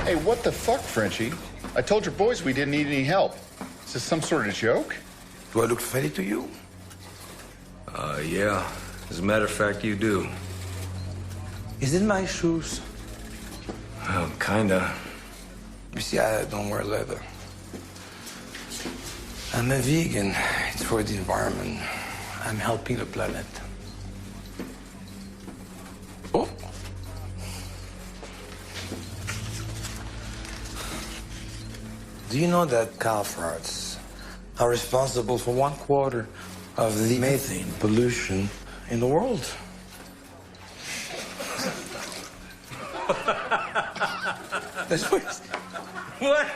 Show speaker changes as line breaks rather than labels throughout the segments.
Hey, what the fuck, Frenchie? I told your boys we didn't need any help. Is this some sort of joke?
Do I look funny to you?
Yeah. As a matter of fact, you do.
Is it my shoes?
Oh, kinda.
You see, I don't wear leather. I'm a vegan. It's for the environment. I'm helping the planet. Oh. Do you know that cow farts are responsible for 1/4 of the methane pollution in the world? That's what.
What?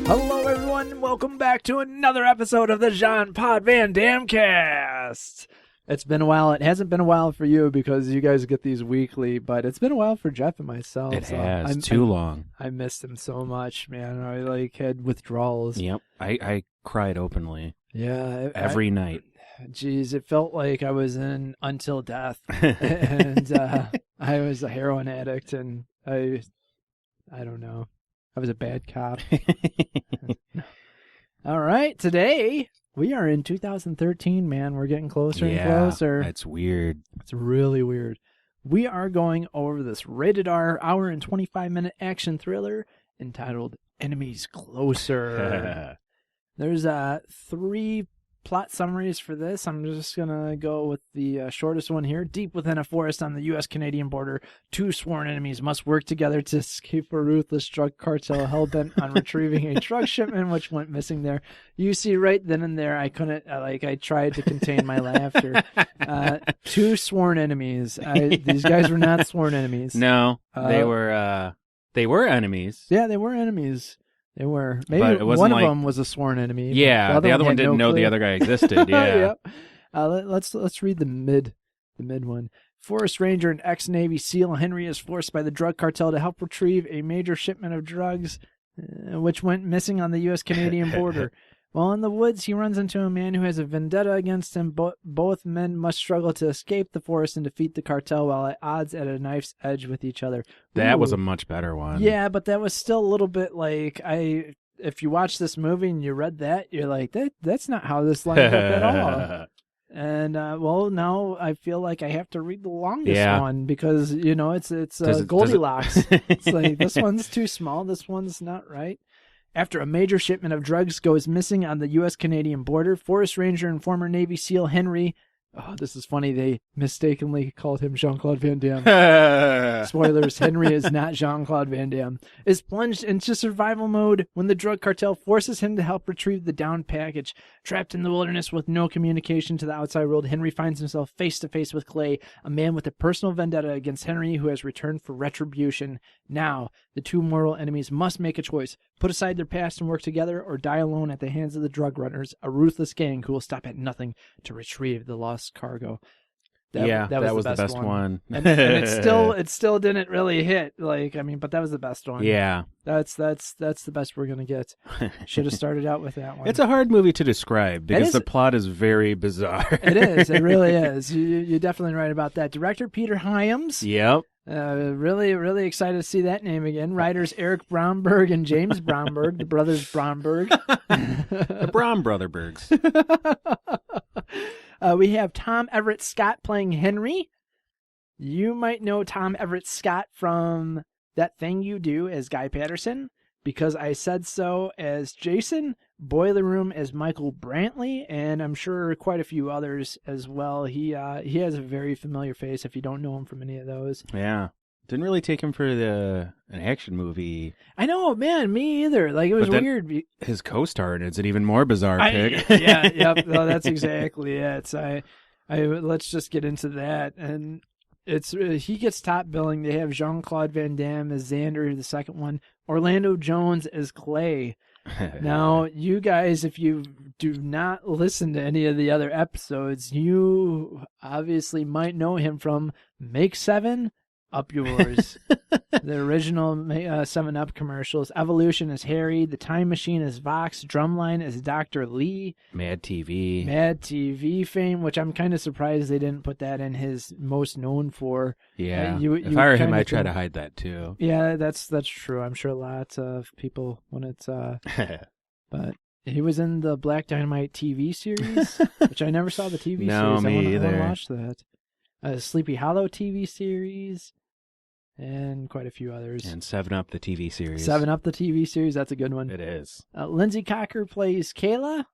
Hello, everyone. Welcome back to another episode of the Jean-Pod Van Damme Cast. It's been a while. It hasn't been a while for you because you guys get these weekly, but it's been a while for Jeff and myself.
It has. Too long.
I missed him so much, man. I had withdrawals.
Yep. I cried openly.
Yeah.
Every night.
Geez, it felt like I was in Until Death. And I was a heroin addict, and I don't know. I was a bad cop. All right, today we are in 2013, man. We're getting closer and closer.
It's weird.
It's really weird. We are going over this rated R hour and 25-minute action thriller entitled Enemies Closer. There's 3 plot summaries for this. I'm just going to go with the shortest one here. Deep within a forest on the U.S.-Canadian border, 2 sworn enemies must work together to escape a ruthless drug cartel hell-bent on retrieving a drug shipment which went missing there. You see, right then and there, I couldn't, I tried to contain my laughter. 2 sworn enemies. These guys were not sworn enemies.
No, they were enemies.
Yeah, they were enemies. They were. Maybe
But it wasn't
one of
like-
them was a sworn enemy.
Yeah, the other one
had
didn't
no
know the
clue.
other guy existed. Yeah.
Yep. Let's read the mid one. Forest Ranger and ex-Navy SEAL Henry is forced by the drug cartel to help retrieve a major shipment of drugs, which went missing on the U.S.-Canadian border. While in the woods, he runs into a man who has a vendetta against him. Both men must struggle to escape the forest and defeat the cartel while at odds at a knife's edge with each other.
That was
Ooh.
a much better one.
Yeah, but that was still a little bit like if you watch this movie and you read that, you're like, that's not how this lined up at all. And well, now I feel like I have to read the longest one because it's Goldilocks. It's like this one's too small, this one's not right. After a major shipment of drugs goes missing on the U.S.-Canadian border, Forest Ranger and former Navy SEAL Henry, oh, this is funny, they mistakenly called him Jean-Claude Van Damme. Spoilers, Henry is not Jean-Claude Van Damme, is plunged into survival mode when the drug cartel forces him to help retrieve the downed package. Trapped in the wilderness with no communication to the outside world, Henry finds himself face to face with Clay, a man with a personal vendetta against Henry who has returned for retribution. Now, the 2 mortal enemies must make a choice, put aside their past and work together, or die alone at the hands of the drug runners, a ruthless gang who will stop at nothing to retrieve the lost cargo. That was the best one. And it still didn't really hit. But that was the best one.
Yeah.
That's the best we're gonna get. Should have started out with that one.
It's a hard movie to describe because the plot is very bizarre.
It is. It really is. You're definitely right about that. Director Peter Hyams.
Yep.
Really, really excited to see that name again. Writers Eric Bromberg and James Bromberg, the brothers Bromberg.
The Brom Brotherbergs.
We have Tom Everett Scott playing Henry. You might know Tom Everett Scott from That Thing You Do as Guy Patterson, Because I Said So as Jason, Boiler Room as Michael Brantley, and I'm sure quite a few others as well. He has a very familiar face if you don't know him from any of those.
Yeah. Didn't really take him for an action movie.
I know, man, me either. It was weird.
His co-star in it's an even more bizarre pick.
Yep. No, that's exactly it. Let's just get into that. And he gets top billing. They have Jean-Claude Van Damme as Xander, the second one. Orlando Jones as Clay. Now, you guys, if you do not listen to any of the other episodes, you obviously might know him from Make 7, Up Yours. The original 7-Up commercials. Evolution is Harry. The Time Machine is Vox. Drumline is Dr. Lee.
Mad TV.
Mad TV fame, which I'm kind of surprised they didn't put that in his most known for.
Yeah.
You
if I were him,
kinda
I'd try
think-
to hide that too.
Yeah, that's true. I'm sure lots of people when it's but he was in the Black Dynamite TV series, which I never saw the TV
No,
series.
me
I want
either.
to watch that. Sleepy Hollow TV series, and quite a few others.
And 7-Up, the TV series.
7-Up, the TV series. That's a good one.
It is.
Lindsay Cocker plays Kayla.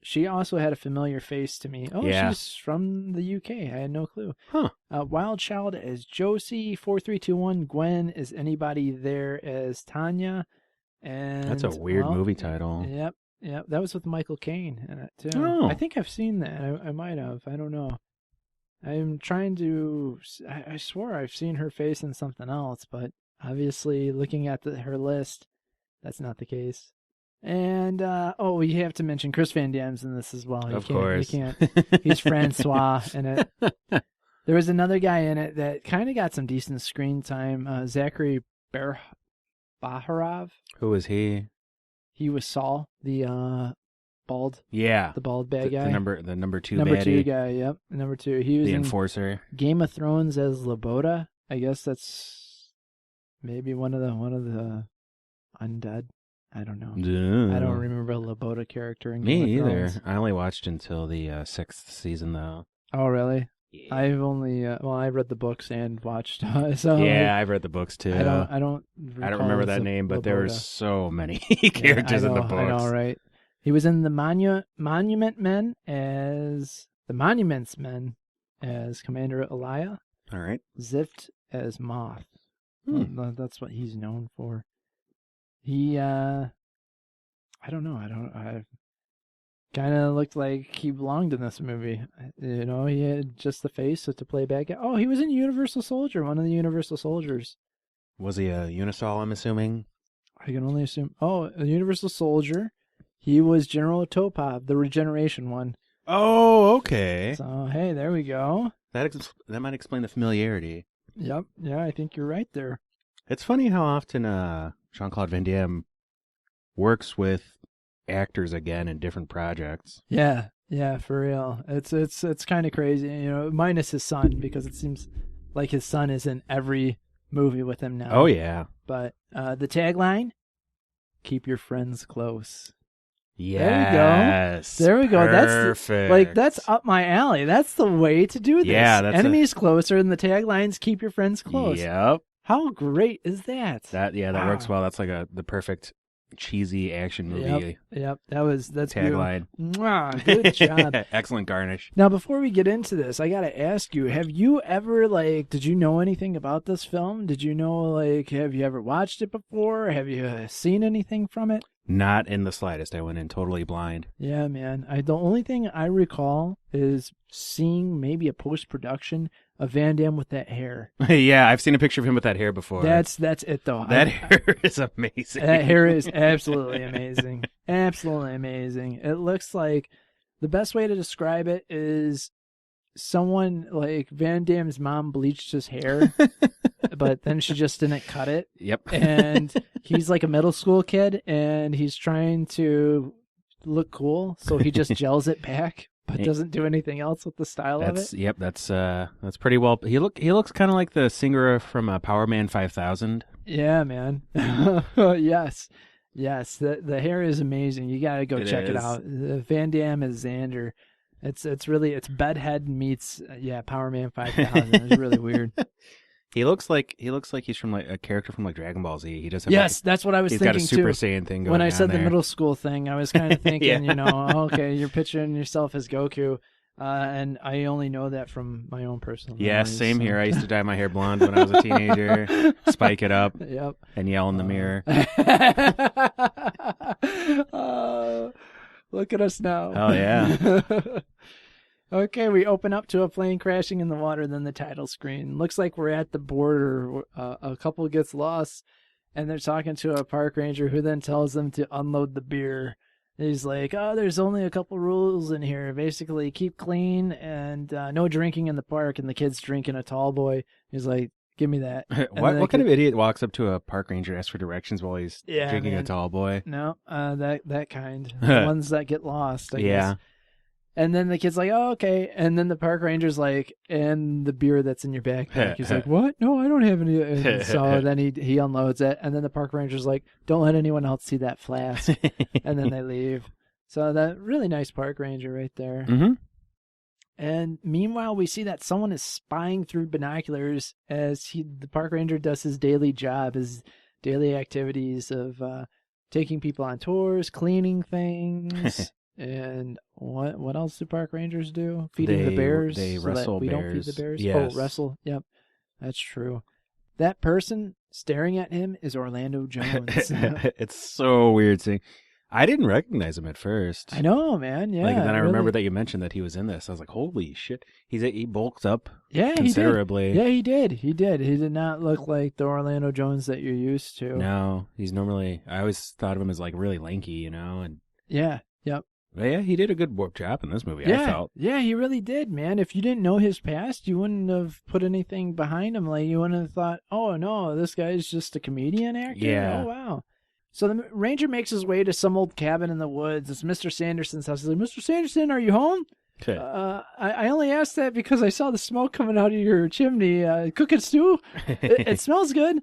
She also had a familiar face to me. Oh,
Yeah.
she's from the UK. I had no clue.
Huh.
Wild Child as Josie. 4321 Gwen is anybody there as Tanya. And
That's a weird
well,
movie title.
Yep. That was with Michael Caine in it too.
Oh.
I think I've seen that. I might have. I don't know. I'm trying to. I swore I've seen her face in something else, but obviously, looking at her list, that's not the case. And we have to mention Chris Van Dam's in this as well.
Of course.
You can't. He's Francois in it. There was another guy in it that kind of got some decent screen time. Zachary Baharov.
Who was he?
He was Saul, the bald
Yeah.
bad guy.
The number two
Number
baddie.
2 guy, yep. Number 2. He was
The
in
enforcer.
Game of Thrones as Loboda. I guess that's maybe one of the undead. I don't know. I don't remember a Loboda character in Game
Me
of
either.
Thrones.
I only watched until the 6th season, though.
Oh, really?
Yeah.
I've only I read the books and watched. So
Yeah, I've read the books too.
I don't.
I don't
recall
remember that
Lo-
name, but there were
Loboda.
so many
Yeah,
characters
I
in the
know,
books.
I know, right? He was in the Monument Men as the Monuments Men as Commander Elia.
All right.
Zift as Moth.
Hmm.
Well, that's what he's known for. He, I don't know. I kind of looked like he belonged in this movie. You know, he had just the face to play bad guy. Oh, he was in Universal Soldier, one of the Universal Soldiers.
Was he a Unisol, I'm assuming?
I can only assume. Oh, a Universal Soldier. He was General Topov, the Regeneration one.
Oh, okay.
So, hey, there we go.
That might explain the familiarity.
Yep. Yeah, I think you're right there.
It's funny how often Jean-Claude Van Damme works with actors again in different projects.
Yeah, for real. It's kind of crazy, you know, minus his son, because it seems like his son is in every movie with him now.
Oh, yeah.
But the tagline, keep your friends close.
Yes.
There we go.
Perfect.
That's up my alley. That's the way to do this.
Yeah, that's
enemies closer, and the taglines keep your friends close.
Yep.
How great is that?
That
Wow.
works well. That's like the perfect cheesy action movie
Yep. That's
tagline.
beautiful. Mwah, good job.
Excellent garnish.
Now, before we get into this, I got to ask you, have you ever, did you know anything about this film? Did you know, have you ever watched it before? Have you seen anything from it?
Not in the slightest. I went in totally blind.
Yeah, man. The only thing I recall is seeing maybe a post-production of Van Damme with that hair.
Yeah, I've seen a picture of him with that hair before.
That's it, though.
That hair is amazing.
That hair is absolutely amazing. Absolutely amazing. It looks like the best way to describe it is someone like Van Damme's mom bleached his hair, but then she just didn't cut it.
Yep.
And he's like a middle school kid, and he's trying to look cool, so he just gels it back, but doesn't do anything else with the style of it.
Yep, that's pretty well. He looks kind of like the singer from Power Man 5000.
Yeah, man. Yes. The hair is amazing. You gotta go check it
is.
out. Van Damme is Xander. It's really Bedhead meets Power Man 5000. It's really weird.
He looks like he's from like a character from like Dragon Ball Z. He does.
Yes, that's what I was
he's
thinking
got a Super
too.
Saiyan thing going
When I
on
said the
there.
middle school thing, I was kind of thinking,
Yeah.
okay, you're picturing yourself as Goku, and I only know that from my own personal.
Yeah,
memories,
same
so.
here. I used to dye my hair blonde when I was a teenager, spike it up,
Yep.
and yell in the mirror.
Look at us now.
Oh, yeah.
Okay, we open up to a plane crashing in the water, then the title screen. Looks like we're at the border. A couple gets lost, and they're talking to a park ranger who then tells them to unload the beer. He's like, oh, there's only a couple rules in here. Basically, keep clean and no drinking in the park. And the kid's drinking a tall boy. He's like, give me that.
What kind of idiot walks up to a park ranger and asks for directions while he's drinking a tall boy?
No, that kind. The ones that get lost, I guess. And then the kid's like, oh, okay. And then the park ranger's like, and the beer that's in your backpack. He's like, what? No, I don't have any. And so then he unloads it. And then the park ranger's like, don't let anyone else see that flask. And then they leave. So that really nice park ranger right there.
Mm-hmm.
And meanwhile, we see that someone is spying through binoculars as the park ranger does his daily job, his daily activities of taking people on tours, cleaning things. And what else do park rangers do? Feeding the bears.
They
so
wrestle
that we
bears.
don't feed the bears.
Yes.
Oh, wrestle. Yep, that's true. That person staring at him is Orlando Jones.
It's so weird seeing. I didn't recognize him at first.
I know, man. Yeah.
Like, and then I
really.
remember that you mentioned that he was in this. I was like, holy shit. He bulked up
Yeah,
considerably.
He did. Yeah, he did. He did. He did not look like the Orlando Jones that you're used to.
No, he's normally. I always thought of him as like really lanky, you know. And
Yeah. Yep.
but yeah, he did a good job in this movie.
Yeah.
I felt.
Yeah, he really did, man. If you didn't know his past, you wouldn't have put anything behind him. Like, you wouldn't have thought, oh no, this guy's just a comedian actor.
Yeah.
Oh wow. So the ranger makes his way to some old cabin in the woods. It's Mr. Sanderson's house. He's like, Mr. Sanderson, are you home? I only asked that because I saw the smoke coming out of your chimney. Cooking stew? It smells good.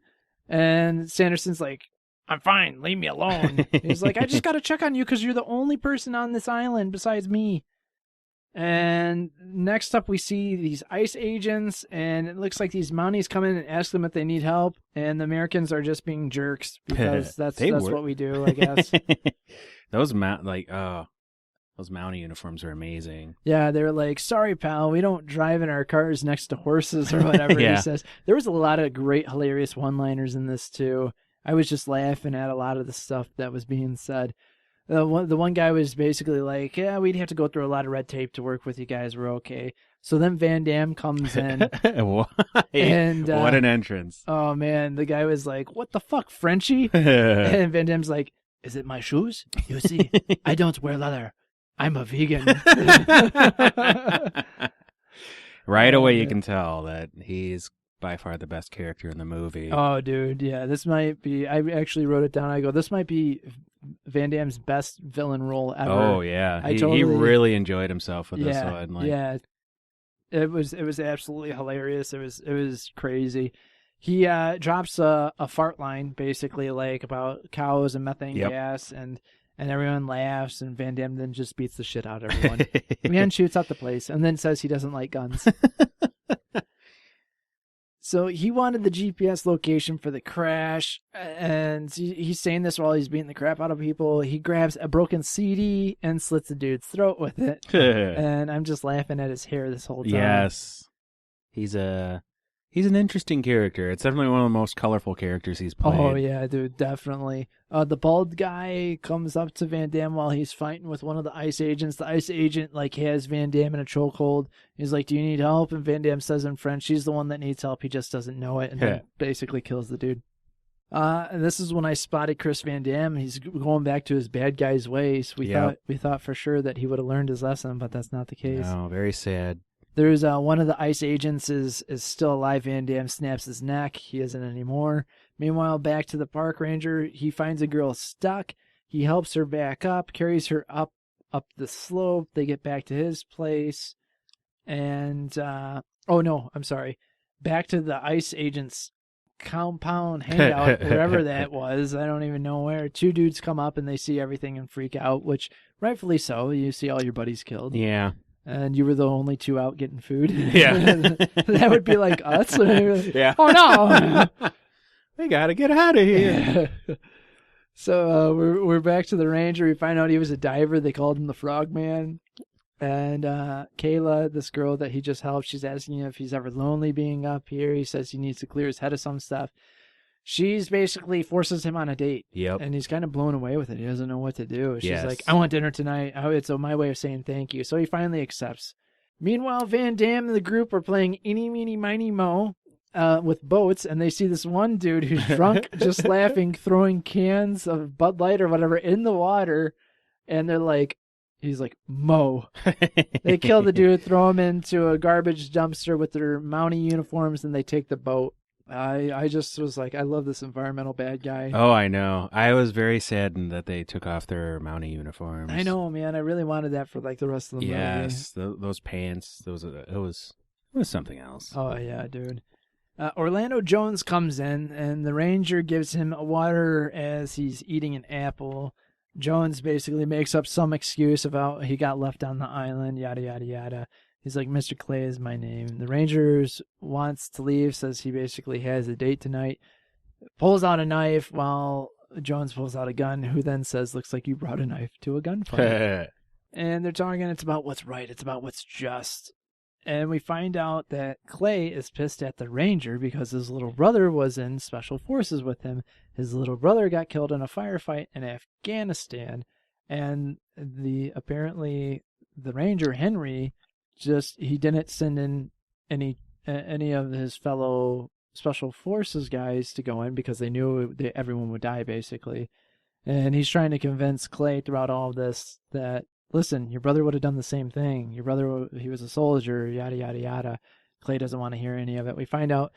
And Sanderson's like, I'm fine. Leave me alone. He's like, I just got to check on you because you're the only person on this island besides me. And next up, we see these ICE agents, and it looks like these Mounties come in and ask them if they need help, and the Americans are just being jerks because that's what we do, I guess.
Those Mountie uniforms are amazing.
Yeah, they're like, sorry, pal, we don't drive in our cars next to horses or whatever he says. There was a lot of great, hilarious one-liners in this, too. I was just laughing at a lot of the stuff that was being said. The one guy was basically like, yeah, we'd have to go through a lot of red tape to work with you guys. We're okay. So then Van Damme comes in.
And what an entrance.
Oh, man. The guy was like, what the fuck, Frenchie? And Van Damme's like, is it my shoes? You see, I don't wear leather. I'm a vegan.
Right away, you can tell that he's by far the best character in the movie.
Oh, dude. Yeah, this might be, I actually wrote it down. I go, this might be Van Damme's best villain role ever.
Oh, yeah. He really enjoyed himself with this one. Like,
yeah. It was absolutely hilarious. It was crazy. He drops a fart line, basically, like about cows and methane gas, and everyone laughs, and Van Damme then just beats the shit out of everyone. Man shoots out the place, and then says he doesn't like guns. So he wanted the GPS location for the crash, and he's saying this while he's beating the crap out of people. He grabs a broken CD and slits the dude's throat with it. And I'm just laughing at his hair this whole time.
Yes. He's an interesting character. It's definitely one of the most colorful characters he's played.
Oh, yeah, dude, definitely. The bald guy comes up to Van Damme while he's fighting with one of the ICE agents. The ICE agent, has Van Damme in a chokehold. He's like, do you need help? And Van Damme says in French, she's the one that needs help. He just doesn't know it, and then basically kills the dude. And this is when I spotted Chris Van Damme. He's going back to his bad guy's ways. We thought for sure that he would have learned his lesson, but that's not the case.
No, very sad.
There's one of the ICE agents is still alive. Van Damme snaps his neck. He isn't anymore. Meanwhile, back to the park ranger, he finds a girl stuck. He helps her back up, carries her up the slope. They get back to his place. And, back to the ICE agent's compound hangout, wherever that was. I don't even know where. Two dudes come up and they see everything and freak out, which rightfully so. You see all your buddies killed.
Yeah.
And you were the only two out getting food.
Yeah.
That would be like us.
Yeah.
Oh, no.
We got to get out of here.
So we're back to the ranger. We find out he was a diver. They called him the Frogman. And Kayla, this girl that he just helped, she's asking him if he's ever lonely being up here. He says he needs to clear his head of some stuff. She's basically forces him on a date. Yep. And he's kind of blown away with it. He doesn't know what to do. She's like, I want dinner tonight. It's my way of saying thank you. So he finally accepts. Meanwhile, Van Damme and the group are playing Eeny, Meeny, Miny, Mo. with boats, and they see this one dude who's drunk, just laughing, throwing cans of Bud Light or whatever in the water, and they're like, he's like, Mo. They kill the dude, throw him into a garbage dumpster with their Mountie uniforms, and they take the boat. I just was like, I love this environmental bad guy.
Oh, I know. I was very saddened that they took off their Mountie uniforms.
I know, man. I really wanted that for like the rest of the movie.
Yes, those pants. It was something else.
Oh yeah, dude. Orlando Jones comes in, and the ranger gives him water as he's eating an apple. Jones basically makes up some excuse about he got left on the island, yada, yada, yada. He's like, Mr. Clay is my name. The Rangers wants to leave, says he basically has a date tonight. Pulls out a knife while Jones pulls out a gun, who then says, looks like you brought a knife to a gunfight. And they're talking, it's about what's right. It's about what's just. And we find out that Clay is pissed at the Ranger because his little brother was in special forces with him. His little brother got killed in a firefight in Afghanistan. And apparently the Ranger, Henry, he didn't send in any of his fellow special forces guys to go in because they knew everyone would die, basically. And he's trying to convince Clay throughout all of this that, listen, your brother would have done the same thing. Your brother, he was a soldier, yada, yada, yada. Clay doesn't want to hear any of it. We find out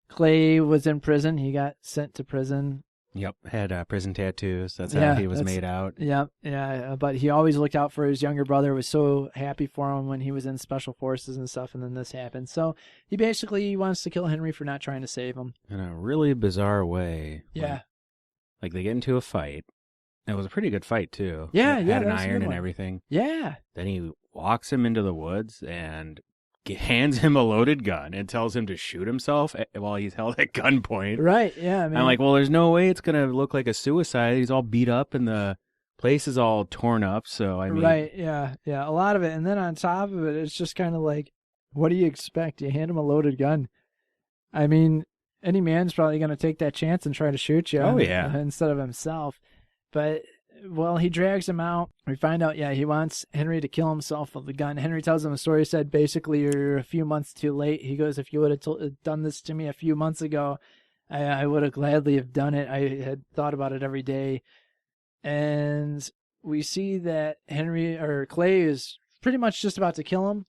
Clay was in prison. He got sent to prison.
Yep, had prison tattoos. That's how he was made out.
Yep, yeah. But he always looked out for his younger brother, was so happy for him when he was in special forces and stuff, and then this happened. So he basically wants to kill Henry for not trying to save him.
In a really bizarre way.
Yeah.
Like they get into a fight. It was a pretty good fight, too.
Yeah,
It
yeah.
had an
that was a
iron
good
and
one.
everything.
Yeah.
Then he walks him into the woods and hands him a loaded gun and tells him to shoot himself while he's held at gunpoint.
Right, yeah. I mean,
I'm like, well, there's no way it's going to look like a suicide. He's all beat up and the place is all torn up. So, I mean.
Right, yeah, yeah. A lot of it. And then on top of it, it's just kind of like, what do you expect? You hand him a loaded gun. I mean, any man's probably going to take that chance and try to shoot you.
Oh, yeah.
Instead of himself. But, well, he drags him out. We find out, he wants Henry to kill himself with the gun. Henry tells him a story. He said, basically, you're a few months too late. He goes, if you would have done this to me a few months ago, I would have gladly have done it. I had thought about it every day. And we see that Clay is pretty much just about to kill him.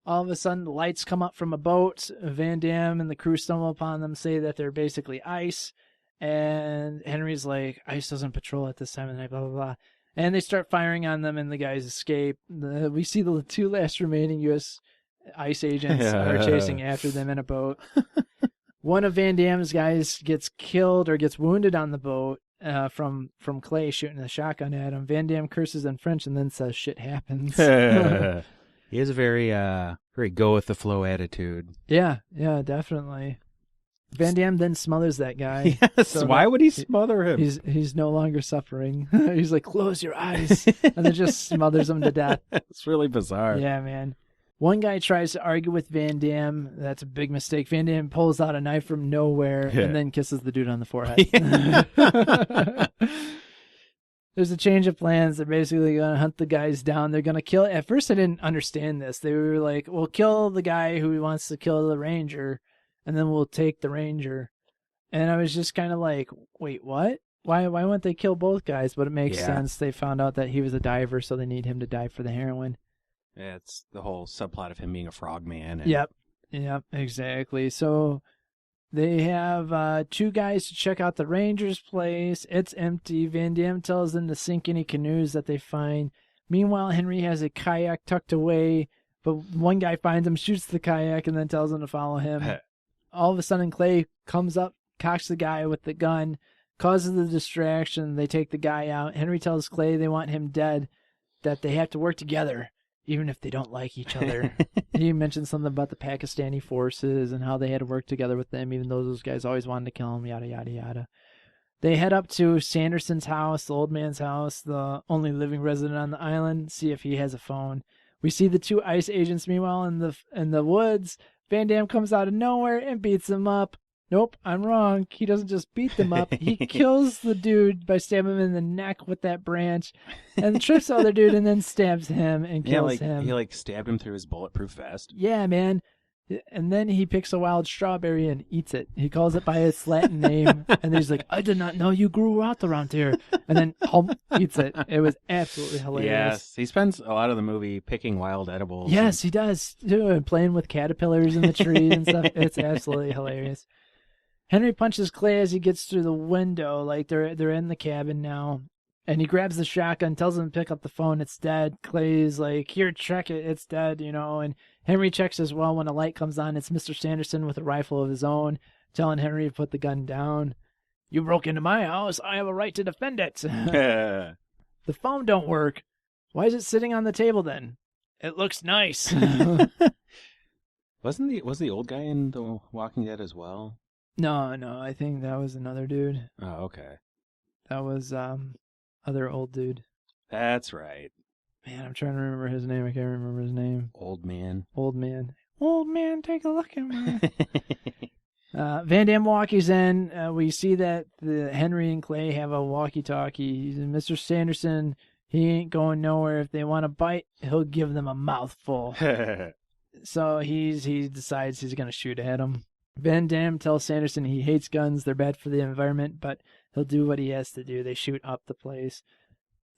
All of a sudden, the lights come up from a boat. Van Damme and the crew stumble upon them, say that they're basically ice. And Henry's like, ice doesn't patrol at this time of the night, blah, blah, blah. And they start firing on them, and the guys escape. We see the two last remaining U.S. ICE agents are chasing after them in a boat. One of Van Damme's guys gets killed or gets wounded on the boat from Clay shooting a shotgun at him. Van Damme curses in French and then says, shit happens.
He has a very go-with-the-flow attitude.
Yeah, definitely. Van Damme then smothers that guy.
Yes, so why would he smother him?
He's no longer suffering. He's like, close your eyes. And then just smothers him to death.
It's really bizarre.
Yeah, man. One guy tries to argue with Van Damme. That's a big mistake. Van Damme pulls out a knife from nowhere and then kisses the dude on the forehead. There's a change of plans. They're basically going to hunt the guys down. They're going to kill. At first, I didn't understand this. They were like, we'll kill the guy who wants to kill the Ranger, and then we'll take the Ranger. And I was just kind of like, wait, what? Why wouldn't they kill both guys? But it makes sense. They found out that he was a diver, so they need him to dive for the heroin.
Yeah, it's the whole subplot of him being a frogman. And...
Yep, exactly. So they have two guys to check out the Ranger's place. It's empty. Van Damme tells them to sink any canoes that they find. Meanwhile, Henry has a kayak tucked away, but one guy finds him, shoots the kayak, and then tells him to follow him. All of a sudden, Clay comes up, cocks the guy with the gun, causes the distraction. They take the guy out. Henry tells Clay they want him dead, that they have to work together, even if they don't like each other. He mentioned something about the Pakistani forces and how they had to work together with them, even though those guys always wanted to kill him, yada, yada, yada. They head up to Sanderson's house, the old man's house, the only living resident on the island, see if he has a phone. We see the two ICE agents, meanwhile, in the woods. Van Damme comes out of nowhere and beats them up. Nope, I'm wrong. He doesn't just beat them up. He kills the dude by stabbing him in the neck with that branch and trips the other dude and then stabs him and kills him.
He stabbed him through his bulletproof vest.
Yeah, man. And then he picks a wild strawberry and eats it. He calls it by its Latin name, and he's like, "I did not know you grew out around here." And then eats it. It was absolutely hilarious.
Yes, he spends a lot of the movie picking wild edibles.
Yes, he does too, and playing with caterpillars in the tree and stuff. It's absolutely hilarious. Henry punches Clay as he gets through the window, like they're in the cabin now. And he grabs the shotgun, tells him to pick up the phone. It's dead. Clay's like, "Here, check it. It's dead," And Henry checks as well. When a light comes on, it's Mr. Sanderson with a rifle of his own, telling Henry to put the gun down. "You broke into my house. I have a right to defend it." The phone don't work. Why is it sitting on the table then? It looks nice.
Was the old guy in The Walking Dead as well?
No, I think that was another dude.
Oh, okay.
That was other old dude.
That's right.
Man, I'm trying to remember his name. I can't remember his name.
Old man.
Old man. Old man, take a look at me. Van Damme walkies in. We see that Henry and Clay have a walkie-talkie. Mr. Sanderson, he ain't going nowhere. If they want to bite, he'll give them a mouthful. So he decides he's going to shoot at him. Van Damme tells Sanderson he hates guns. They're bad for the environment, but he'll do what he has to do. They shoot up the place.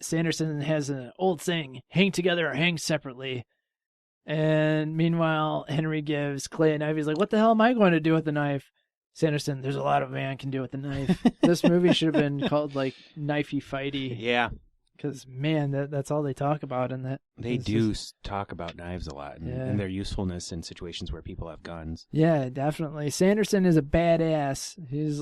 Sanderson has an old saying, "Hang together or hang separately." And meanwhile, Henry gives Clay a knife. He's like, "What the hell am I going to do with the knife?" Sanderson, "There's a lot a man can do with the knife." This movie should have been called like Knifey Fighty.
Yeah.
Because, man, that's all they talk about in that.
They do talk about knives a lot and their usefulness in situations where people have guns.
Yeah, definitely. Sanderson is a badass. He's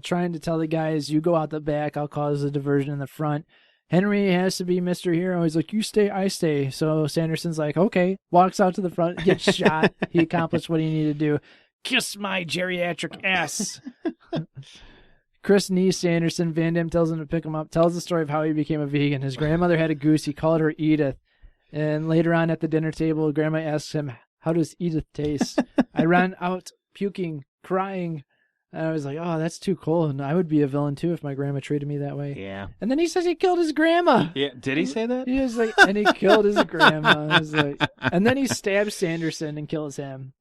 trying to tell the guys, "You go out the back, I'll cause a diversion in the front." Henry has to be Mr. Hero. He's like, "You stay, I stay." So Sanderson's like, "Okay." Walks out to the front, gets shot. He accomplished what he needed to do. "Kiss my geriatric ass." Chris knees Sanderson. Van Damme tells him to pick him up. Tells the story of how he became a vegan. His grandmother had a goose. He called her Edith. And later on at the dinner table, Grandma asks him, "How does Edith taste?" "I ran out puking, crying." And I was like, "Oh, that's too cool. And I would be a villain too if my grandma treated me that way."
Yeah.
And then he says he killed his grandma.
Yeah. Did he say that?
He was like, and he killed his grandma. I was like, and then he stabs Sanderson and kills him.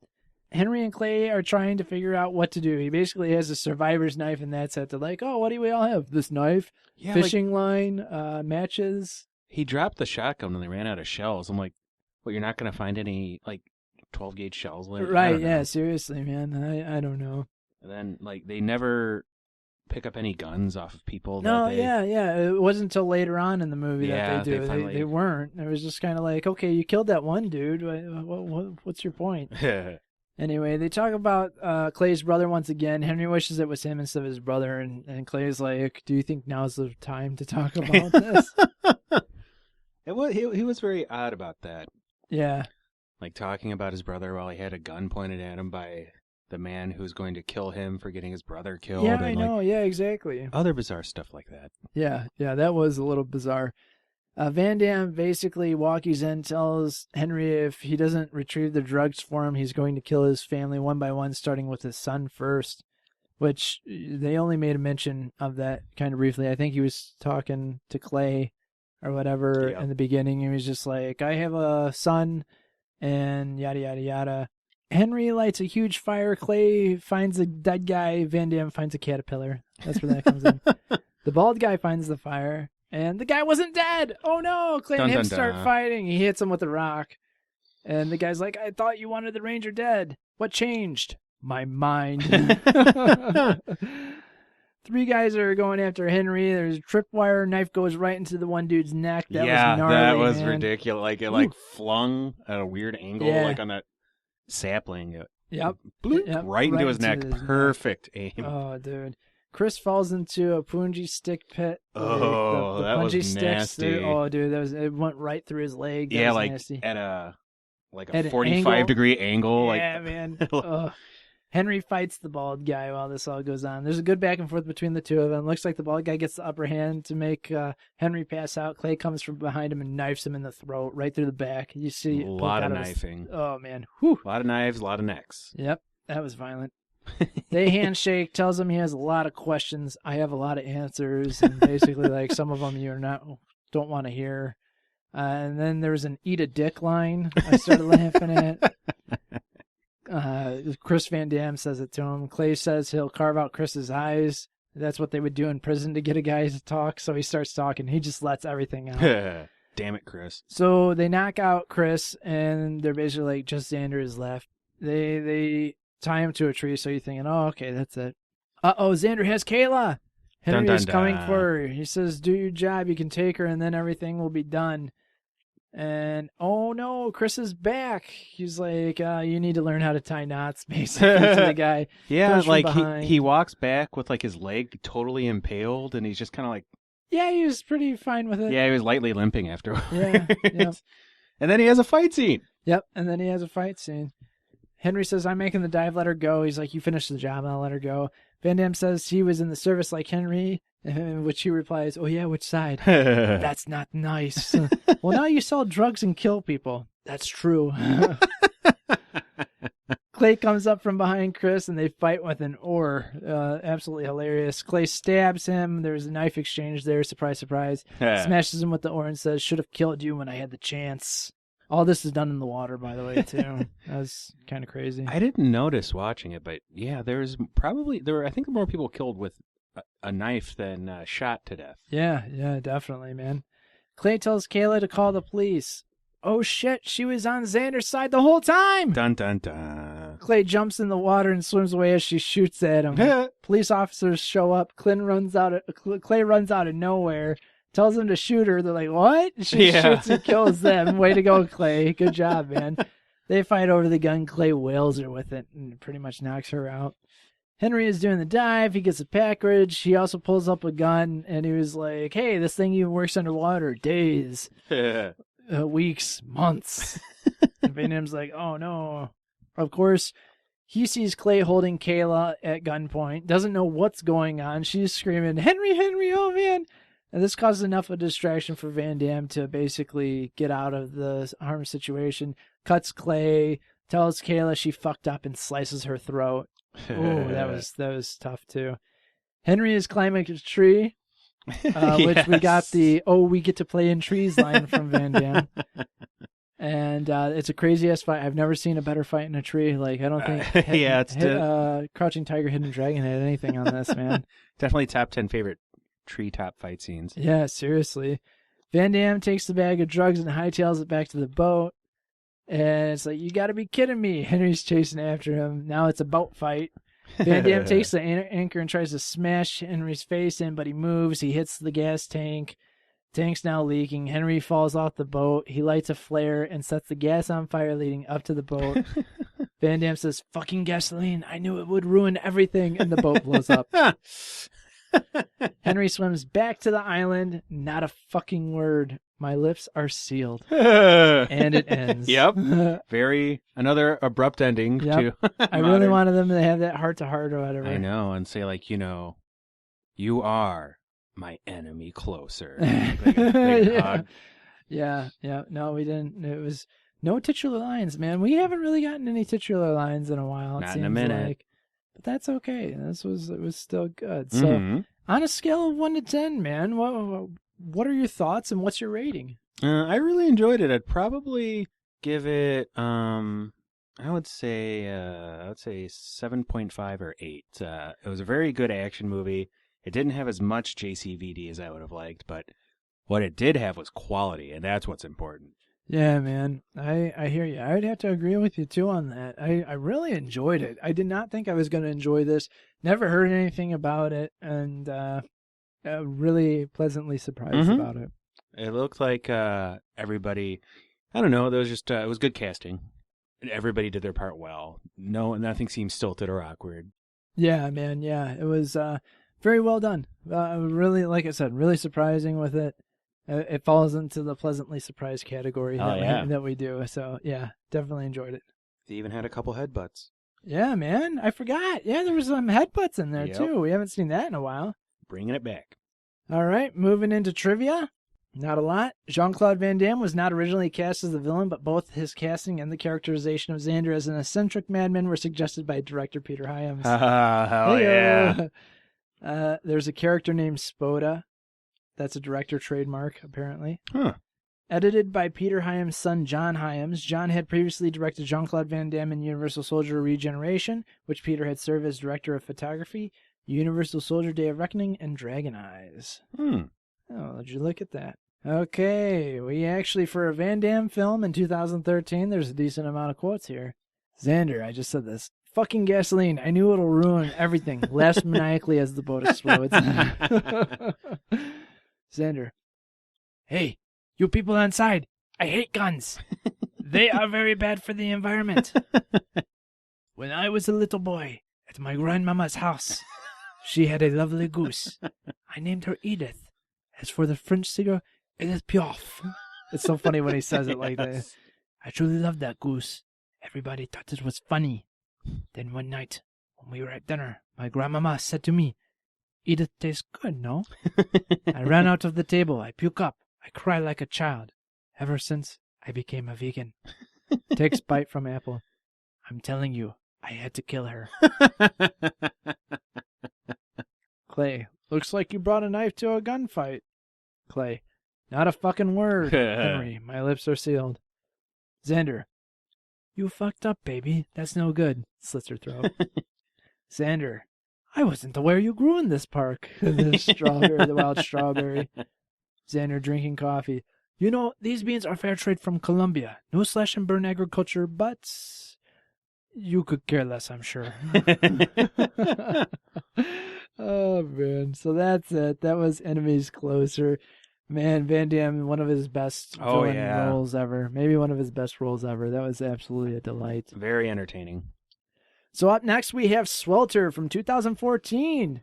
Henry and Clay are trying to figure out what to do. He basically has a survivor's knife, and that's it. They're like, "Oh, what do we all have? This knife, fishing line, matches."
He dropped the shotgun when they ran out of shells. I'm like, "What? You're not going to find any 12 gauge shells left?"
Right? Yeah. Seriously, man. I don't know.
And then they never pick up any guns off of people.
No. Yeah. It wasn't until later on in the movie that they do.
They
weren't. It was just kind of like, okay, you killed that one dude. What's your point? Anyway, they talk about Clay's brother once again. Henry wishes it was him instead of his brother, and Clay's like, "Do you think now's the time to talk about this?"
He was very odd about that.
Yeah.
Like talking about his brother while he had a gun pointed at him by the man who's going to kill him for getting his brother killed.
Yeah, I know. Yeah, exactly.
Other bizarre stuff like that.
Yeah, that was a little bizarre. Van Damme basically walkies in, tells Henry if he doesn't retrieve the drugs for him, he's going to kill his family one by one, starting with his son first, which they only made a mention of that kind of briefly. I think he was talking to Clay or whatever in the beginning. He was just like, "I have a son," and yada, yada, yada. Henry lights a huge fire. Clay finds a dead guy. Van Damme finds a caterpillar. That's where that comes in. The bald guy finds the fire. And the guy wasn't dead. Oh no! Clay and him start fighting. He hits him with a rock. And the guy's like, "I thought you wanted the ranger dead. What changed?" "My mind." 3 guys are going after Henry. There's a tripwire. Knife goes right into the one dude's neck. That was gnarly,
that was
man.
ridiculous. Like it flung at a weird angle, like on that sapling.
Yep.
Right into his neck. Perfect aim.
Oh, dude. Chris falls into a punji stick pit.
Oh,
the
that was nasty.
Oh, dude, it went right through his leg.
That was nasty. At a 45-degree angle.
Yeah, man. Henry fights the bald guy while this all goes on. There's a good back and forth between the two of them. Looks like the bald guy gets the upper hand to make Henry pass out. Clay comes from behind him and knifes him in the throat, right through the back. You see
a lot of knifing.
Oh, man. Whew.
A lot of knives, a lot of necks.
Yep, that was violent. They handshake, tells him he has a lot of questions. I have a lot of answers, and basically, like, some of them you don't want to hear. And then there's an "eat a dick" line I started laughing at. Chris Van Damme says it to him. Clay says he'll carve out Chris's eyes. That's what they would do in prison to get a guy to talk. So he starts talking. He just lets everything out.
Damn it, Chris.
So they knock out Chris, and they're basically like, just Xander is left. They tie him to a tree, so you're thinking, oh, okay, that's it. Uh-oh, Xander has Kayla. Henry is coming for her. He says, do your job, you can take her, and then everything will be done. And, oh, no, Chris is back. He's like, you need to learn how to tie knots, basically, to the guy.
Yeah, like, he walks back with, like, his leg totally impaled, and he's just kind of like...
Yeah, he was pretty fine with it.
Yeah, he was lightly limping afterwards.
Yeah, yep.
And then he has a fight scene.
Yep, and then he has a fight scene. Henry says, I'm making the dive, let her go. He's like, you finish the job, and I'll let her go. Van Damme says he was in the service like Henry, which he replies, oh yeah, which side? That's not nice. Well, now you sell drugs and kill people. That's true. Clay comes up from behind Chris, and they fight with an oar. Absolutely hilarious. Clay stabs him. There's a knife exchange there. Surprise, surprise. Smashes him with the oar and says, should have killed you when I had the chance. All this is done in the water, by the way, too. That was kind of crazy.
I didn't notice watching it, but yeah, there were, I think, more people killed with a knife than shot to death.
Yeah, definitely, man. Clay tells Kayla to call the police. Oh shit, she was on Xander's side the whole time!
Dun dun dun.
Clay jumps in the water and swims away as she shoots at him. Police officers show up. Clay runs out of nowhere. Tells them to shoot her. They're like, what? She shoots and kills them. Way to go, Clay. Good job, man. They fight over the gun. Clay wails her with it and pretty much knocks her out. Henry is doing the dive. He gets a package. He also pulls up a gun, and he was like, hey, this thing even works underwater. Days, weeks, months. And Van Damme's like, oh, no. Of course, he sees Clay holding Kayla at gunpoint. Doesn't know what's going on. She's screaming, Henry, Henry, oh, man. And this causes enough of a distraction for Van Damme to basically get out of the harm situation. Cuts Clay, tells Kayla she fucked up, and slices her throat. Oh, that was tough too. Henry is climbing a tree, which we got the we get to play in trees line from Van Damme. And it's a crazy ass fight. I've never seen a better fight in a tree. Like, I don't think Crouching Tiger, Hidden Dragon had anything on this, man.
Definitely top 10 favorite treetop fight scenes.
Yeah, seriously. Van Damme takes the bag of drugs and hightails it back to the boat. And it's like, you got to be kidding me. Henry's chasing after him. Now it's a boat fight. Van Damme takes the anchor and tries to smash Henry's face in, but he moves. He hits the gas tank. Tank's now leaking. Henry falls off the boat. He lights a flare and sets the gas on fire leading up to the boat. Van Damme says, fucking gasoline. I knew it would ruin everything. And the boat blows up. Henry swims back to the island. Not a fucking word. My lips are sealed. And it ends.
Yep. Another abrupt ending.
Yep.
To
I really wanted them to have that heart-to-heart or whatever.
I know, and say, like, you are my enemy closer. Big hug.
Yeah. No, we didn't. It was no titular lines, man. We haven't really gotten any titular lines in a while.
Not in a minute.
Like. But that's okay. It was still good. So, on a scale of 1 to 10, man, what are your thoughts and what's your rating?
I really enjoyed it. I'd probably give it, I would say 7.5 or 8. It was a very good action movie. It didn't have as much JCVD as I would have liked, but what it did have was quality, and that's what's important.
Yeah, man. I hear you. I would have to agree with you, too, on that. I really enjoyed it. I did not think I was going to enjoy this. Never heard anything about it, and really pleasantly surprised about it.
It looked like everybody, I don't know, there was just, it was good casting. Everybody did their part well. Nothing seemed stilted or awkward.
Yeah, man, yeah. It was very well done. Really, like I said, really surprising with it. It falls into the pleasantly surprised category that we do. So, yeah, definitely enjoyed it.
They even had a couple headbutts.
Yeah, man. I forgot. Yeah, there was some headbutts in there, too. We haven't seen that in a while.
Bringing it back.
All right, moving into trivia. Not a lot. Jean-Claude Van Damme was not originally cast as the villain, but both his casting and the characterization of Xander as an eccentric madman were suggested by director Peter Hyams.
Hell yeah.
There's a character named Spoda. That's a director trademark, apparently.
Huh.
Edited by Peter Hyams' son, John Hyams. John had previously directed Jean-Claude Van Damme in Universal Soldier Regeneration, which Peter had served as director of photography, Universal Soldier Day of Reckoning, and Dragon Eyes. Oh, would you look at that? Okay, we actually, for a Van Damme film in 2013, there's a decent amount of quotes here. Xander, I just said this. Fucking gasoline. I knew it'll ruin everything. Laughs maniacally as the boat explodes. Xander. Hey, you people inside. I hate guns. They are very bad for the environment. When I was a little boy at my grandmama's house, she had a lovely goose. I named her Edith. As for the French singer, Edith Piaf. It's so funny when he says it like that. I truly loved that goose. Everybody thought it was funny. Then one night, when we were at dinner, my grandmama said to me, Edith tastes good, no? I ran out of the table. I puke up. I cry like a child. Ever since, I became a vegan. Takes bite from apple. I'm telling you, I had to kill her. Clay, looks like you brought a knife to a gunfight. Clay, not a fucking word. Henry, my lips are sealed. Xander, you fucked up, baby. That's no good. Slits her throat. Xander, I wasn't aware you grew in this park. The wild strawberry. Xander drinking coffee. You know, these beans are fair trade from Colombia. No slash and burn agriculture, but you could care less, I'm sure. Oh, man. So that's it. That was Enemies Closer. Man, Van Damme, one of his best villain roles ever. Maybe one of his best roles ever. That was absolutely a delight.
Very entertaining.
So up next, we have Swelter from 2014.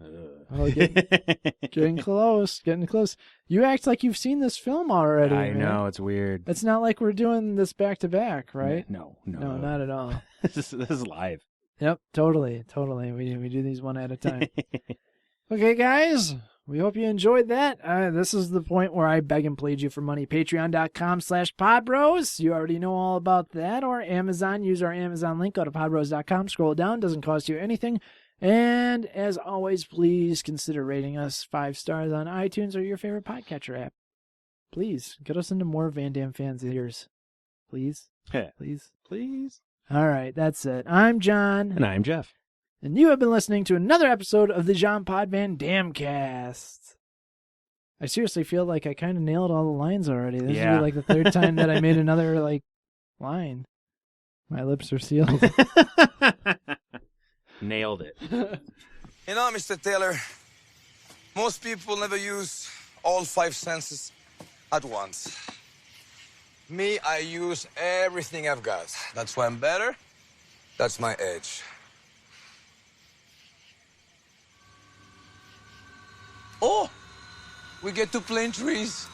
Oh, getting close. Getting close. You act like you've seen this film already.
I
man.
know, it's weird.
It's not like we're doing this back-to-back, right?
No,
not at all.
This is live.
Yep, totally. We do these one at a time. Okay, guys. We hope you enjoyed that. This is the point where I beg and plead you for money. Patreon.com/podbros. You already know all about that. Or Amazon. Use our Amazon link. Go to podbros.com. Scroll down. Doesn't cost you anything. And as always, please consider rating us 5 stars on iTunes or your favorite podcatcher app. Please, get us into more Van Damme fans' ears. Please. Please. All right, that's it. I'm John.
And I'm Jeff.
And you have been listening to another episode of the Jean-Pod Van Damme Cast. I seriously feel like I kind of nailed all the lines already. This will be like the 3rd time that I made another line. My lips are sealed.
Nailed it.
You know, Mr. Taylor, most people never use all 5 senses at once. Me, I use everything I've got. That's why I'm better. That's my edge. Oh, we get to plant trees.